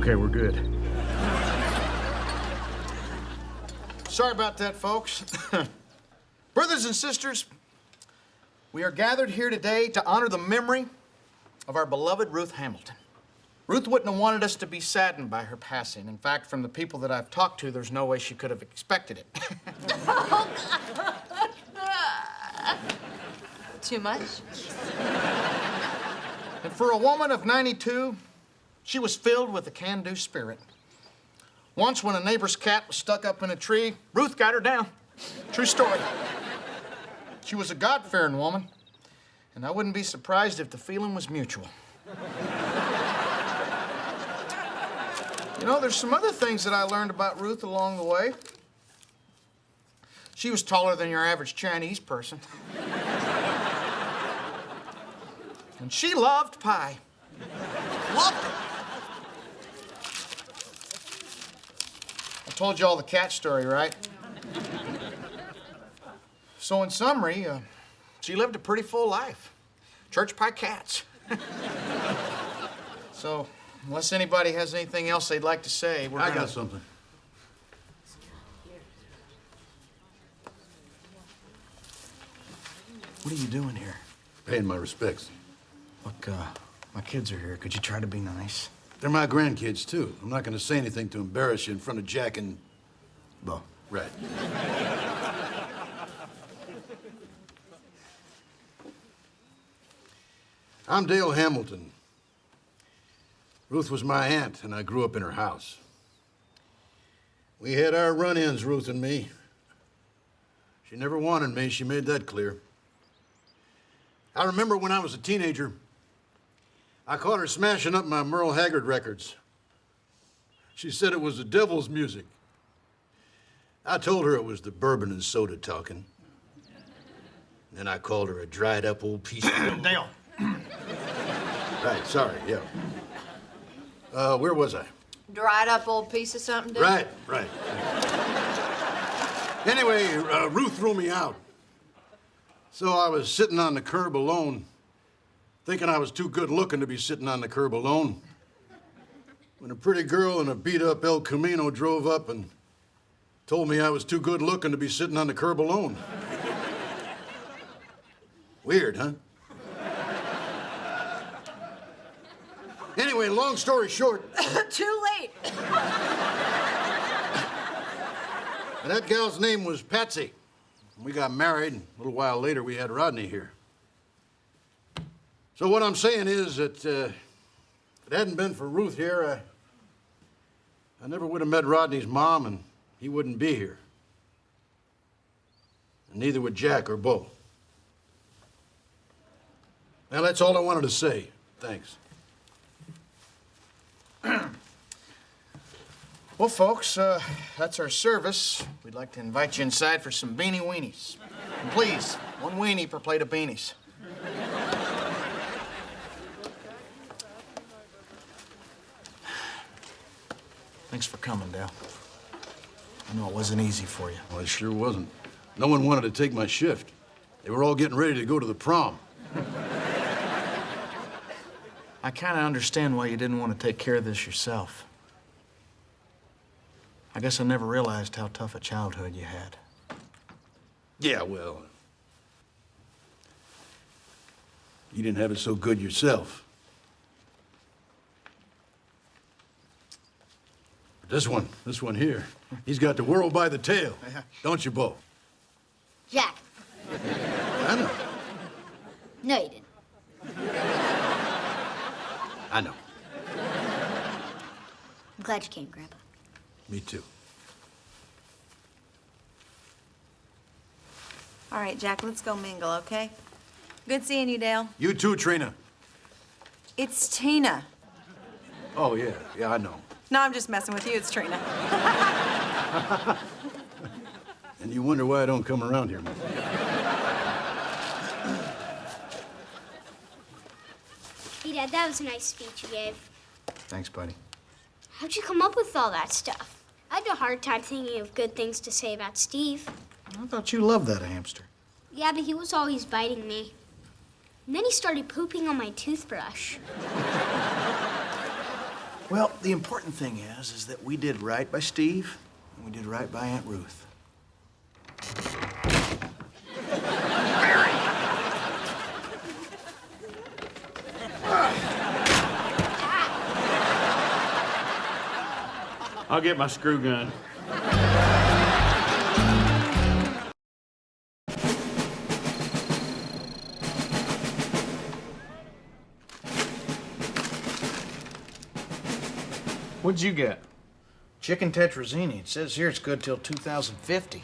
Okay, we're good. Sorry about that, folks. Brothers and sisters, we are gathered here today to honor the memory of our beloved Ruth Hamilton. Ruth wouldn't have wanted us to be saddened by her passing. In fact, from the people that I've talked to, there's no way she could have expected it. Too much? And for a woman of 92, she was filled with a can-do spirit. Once, when a neighbor's cat was stuck up in a tree, Ruth got her down. True story. She was a God-fearing woman, and I wouldn't be surprised if the feeling was mutual. You know, there's some other things that I learned about Ruth along the way. She was taller than your average Chinese person. And she loved pie. Loved it. I told you all the cat story, right? So in summary, she lived a pretty full life. Church pie cats. So, unless anybody has anything else they'd like to say, I got something. What are you doing here? Paying my respects. Look, my kids are here. Could you try to be nice? They're my grandkids, too. I'm not going to say anything to embarrass you in front of Jack and... Bo. Right. I'm Dale Hamilton. Ruth was my aunt, and I grew up in her house. We had our run-ins, Ruth and me. She never wanted me. She made that clear. I remember when I was a teenager, I caught her smashing up my Merle Haggard records. She said it was the devil's music. I told her it was the bourbon and soda talking. Then I called her a dried-up old piece of... Dale. Right, sorry, yeah. Where was I? Dried up old piece of something, dude? Right. Anyway, Ruth threw me out. So I was sitting on the curb alone, thinking I was too good looking to be sitting on the curb alone, when a pretty girl in a beat-up El Camino drove up and told me I was too good looking to be sitting on the curb alone. Weird, huh? Anyway, long story short... Too late. That gal's name was Patsy. We got married, and a little while later, we had Rodney here. So what I'm saying is that if it hadn't been for Ruth here, I never would have met Rodney's mom, and he wouldn't be here. And neither would Jack or Bo. Now, that's all I wanted to say. Thanks. Well, folks, that's our service. We'd like to invite you inside for some beanie weenies. And please, one weenie per plate of beanies. Thanks for coming, Dale. I know it wasn't easy for you. Well, it sure wasn't. No one wanted to take my shift. They were all getting ready to go to the prom. I kind of understand why you didn't want to take care of this yourself. I guess I never realized how tough a childhood you had. Yeah, well, you didn't have it so good yourself. But this one here, he's got the world by the tail. Don't you, Bo? Jack. I know. No, you didn't. I know. I'm glad you came, Grandpa. Me too. All right, Jack, let's go mingle, okay? Good seeing you, Dale. You too, Trina. It's Tina. Oh, yeah, I know. No, I'm just messing with you. It's Trina. And you wonder why I don't come around here more. Hey, Dad, that was a nice speech you gave. Thanks, buddy. How'd you come up with all that stuff? I had a hard time thinking of good things to say about Steve. I thought you loved that hamster. Yeah, but he was always biting me. And then he started pooping on my toothbrush. Well, the important thing is that we did right by Steve, and we did right by Aunt Ruth. I'll get my screw gun. What'd you get? Chicken tetrazzini. It says here it's good till 2050.